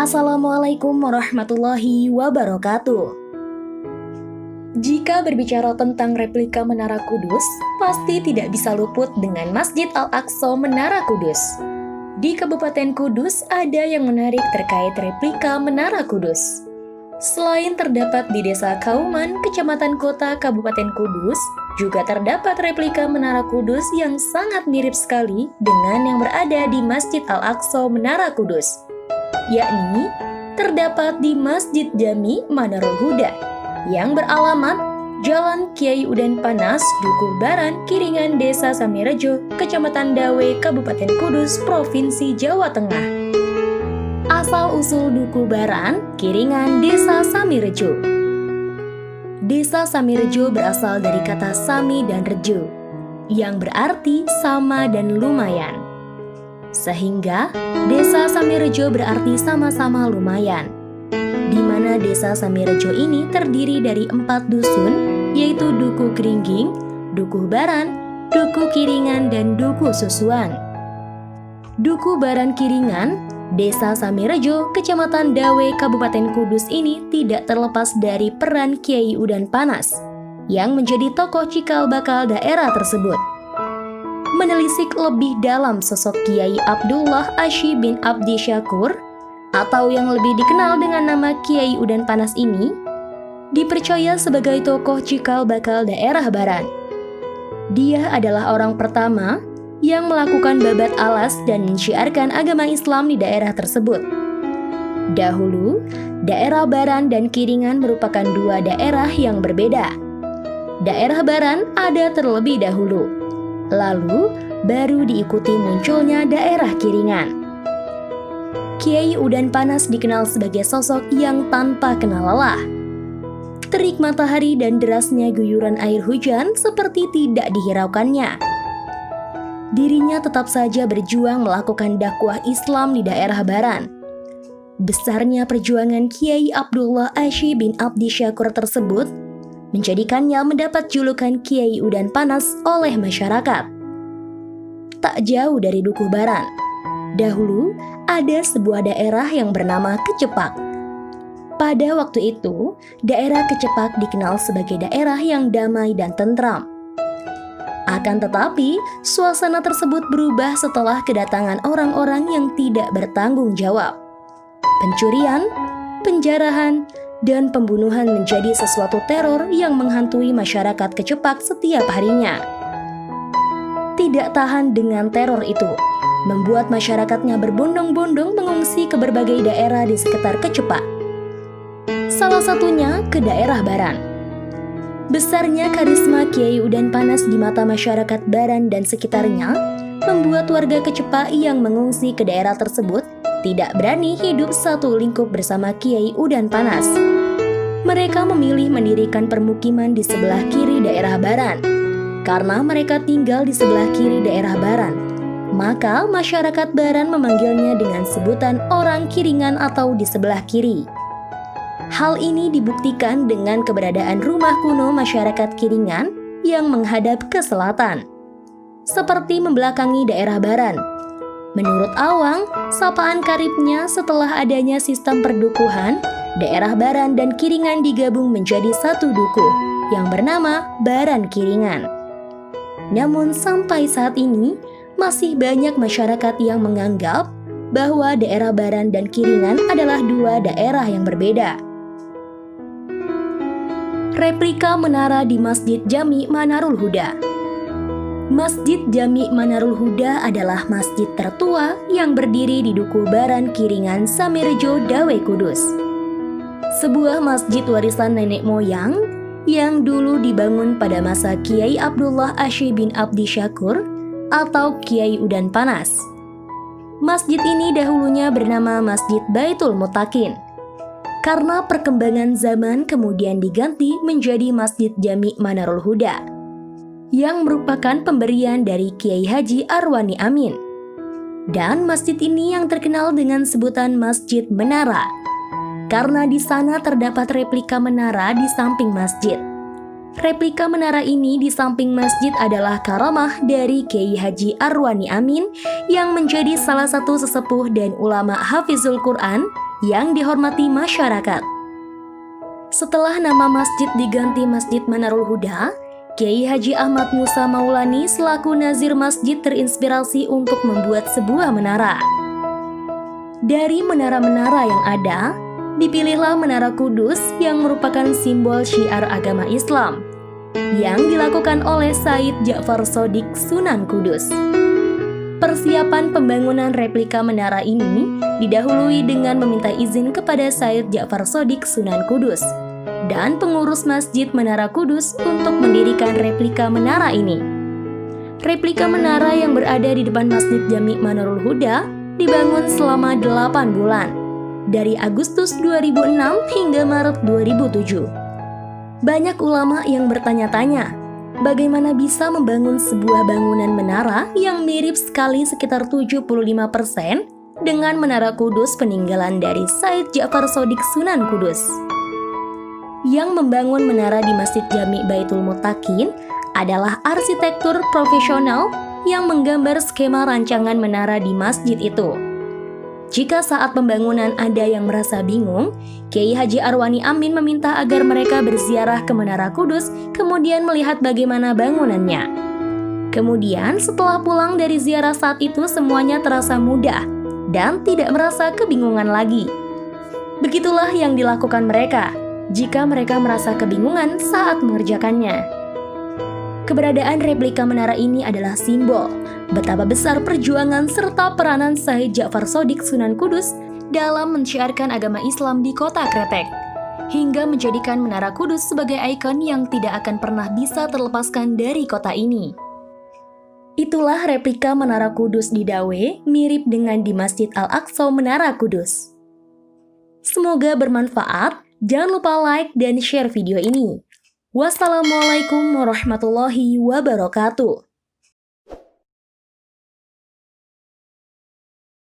Assalamualaikum warahmatullahi wabarakatuh. Jika berbicara tentang replika Menara Kudus, pasti tidak bisa luput dengan Masjid Al-Aqsa Menara Kudus. Di Kabupaten Kudus ada yang menarik terkait replika Menara Kudus. Selain terdapat di Desa Kauman, Kecamatan Kota, Kabupaten Kudus, juga terdapat replika Menara Kudus yang sangat mirip sekali dengan yang berada di Masjid Al-Aqsa Menara Kudus, yakni terdapat di Masjid Jami Manarul Huda yang beralamat Jalan Kiai Udan Panas, Dukuh Baran, Kiringan, Desa Samirejo, Kecamatan Dawe, Kabupaten Kudus, Provinsi Jawa Tengah. Asal-usul Dukuh Baran, Kiringan, Desa Samirejo. Desa Samirejo berasal dari kata Sami dan Rejo, yang berarti sama dan lumayan. Sehingga Desa Samirejo berarti sama-sama lumayan, di mana Desa Samirejo ini terdiri dari 4 dusun, yaitu Dukuh Keringging, Dukuh Baran, Dukuh Kiringan, dan Dukuh Susuan. Dukuh Baran Kiringan, Desa Samirejo, Kecamatan Dawe, Kabupaten Kudus ini tidak terlepas dari peran Kiai Udan Panas, yang menjadi tokoh cikal bakal daerah tersebut. Menelisik lebih dalam sosok Kiai Abdullah Asy bin Abdi Syakur, atau yang lebih dikenal dengan nama Kiai Udan Panas ini, dipercaya sebagai tokoh cikal bakal daerah Baran. Dia adalah orang pertama yang melakukan babat alas dan mensyiarkan agama Islam di daerah tersebut. Dahulu, daerah Baran dan Kiringan merupakan dua daerah yang berbeda. Daerah Baran ada terlebih dahulu, lalu baru diikuti munculnya daerah Kiringan. Kiai Udan Panas dikenal sebagai sosok yang tanpa kenal lelah. Terik matahari dan derasnya guyuran air hujan seperti tidak dihiraukannya. Dirinya tetap saja berjuang melakukan dakwah Islam di daerah Baran. Besarnya perjuangan Kiai Abdullah Asy bin Abdi Syakur tersebut menjadikannya mendapat julukan Kiai Udan Panas oleh masyarakat. Tak jauh dari Dukuh Baran, dahulu ada sebuah daerah yang bernama Kecepak. Pada waktu itu, daerah Kecepak dikenal sebagai daerah yang damai dan tentram. Akan tetapi, suasana tersebut berubah setelah kedatangan orang-orang yang tidak bertanggung jawab. Pencurian, penjarahan, dan pembunuhan menjadi sesuatu teror yang menghantui masyarakat Kecepak setiap harinya. Tidak tahan dengan teror itu, membuat masyarakatnya berbondong-bondong mengungsi ke berbagai daerah di sekitar Kecepak. Salah satunya ke daerah Baran. Besarnya karisma Kiai Udan Panas di mata masyarakat Baran dan sekitarnya membuat warga Kecepak yang mengungsi ke daerah tersebut tidak berani hidup satu lingkup bersama Kiai Udan Panas. Mereka memilih mendirikan permukiman di sebelah kiri daerah Baran. Karena mereka tinggal di sebelah kiri daerah Baran, maka masyarakat Baran memanggilnya dengan sebutan orang Kiringan atau di sebelah kiri. Hal ini dibuktikan dengan keberadaan rumah kuno masyarakat Kiringan yang menghadap ke selatan, seperti membelakangi daerah Baran. Menurut Awang, sapaan karibnya setelah adanya sistem perdukuhan, daerah Baran dan Kiringan digabung menjadi satu dukuh yang bernama Baran Kiringan. Namun sampai saat ini, masih banyak masyarakat yang menganggap bahwa daerah Baran dan Kiringan adalah dua daerah yang berbeda. Replika menara di Masjid Jami Manarul Huda. Masjid Jami Manarul Huda adalah masjid tertua yang berdiri di Dukuh Baran Kiringan Samirejo Dawe Kudus. Sebuah masjid warisan nenek moyang yang dulu dibangun pada masa Kiai Abdullah Asy bin Abdi Syakur atau Kiai Udan Panas. Masjid ini dahulunya bernama Masjid Baitul Muttaqin. Karena perkembangan zaman kemudian diganti menjadi Masjid Jami Manarul Huda, yang merupakan pemberian dari Kiai Haji Arwani Amin. Dan masjid ini yang terkenal dengan sebutan Masjid Menara, karena di sana terdapat replika menara di samping masjid. Replika menara ini di samping masjid adalah karamah dari Kiai Haji Arwani Amin yang menjadi salah satu sesepuh dan ulama Hafizul Quran yang dihormati masyarakat. Setelah nama masjid diganti Masjid Manarul Huda, Kiai Haji Ahmad Musa Maulani selaku nazir masjid terinspirasi untuk membuat sebuah menara. Dari menara-menara yang ada, dipilihlah Menara Kudus yang merupakan simbol syiar agama Islam yang dilakukan oleh Said Ja'far Shodiq Sunan Kudus. Persiapan pembangunan replika menara ini didahului dengan meminta izin kepada Said Ja'far Shodiq Sunan Kudus dan pengurus Masjid Menara Kudus untuk mendirikan replika menara ini. Replika menara yang berada di depan Masjid Jami' Manarul Huda dibangun selama 8 bulan, dari Agustus 2006 hingga Maret 2007. Banyak ulama yang bertanya-tanya, bagaimana bisa membangun sebuah bangunan menara yang mirip sekali sekitar 75% dengan Menara Kudus peninggalan dari Said Ja'far Shodiq Sunan Kudus. Yang membangun menara di Masjid Jami' Baitul Muttaqin adalah arsitektur profesional yang menggambar skema rancangan menara di masjid itu. Jika saat pembangunan ada yang merasa bingung, Kiai Haji Arwani Amin meminta agar mereka berziarah ke Menara Kudus, kemudian melihat bagaimana bangunannya. Kemudian setelah pulang dari ziarah saat itu semuanya terasa mudah dan tidak merasa kebingungan lagi. Begitulah yang dilakukan mereka jika mereka merasa kebingungan saat mengerjakannya. Keberadaan replika menara ini adalah simbol betapa besar perjuangan serta peranan Said Ja'far Shodiq Sunan Kudus dalam menciarkan agama Islam di kota Kretek, hingga menjadikan Menara Kudus sebagai ikon yang tidak akan pernah bisa terlepaskan dari kota ini. Itulah replika Menara Kudus di Dawe, mirip dengan di Masjid Al-Aqsa Menara Kudus. Semoga bermanfaat. Jangan lupa like dan share video ini. Wassalamualaikum warahmatullahi wabarakatuh.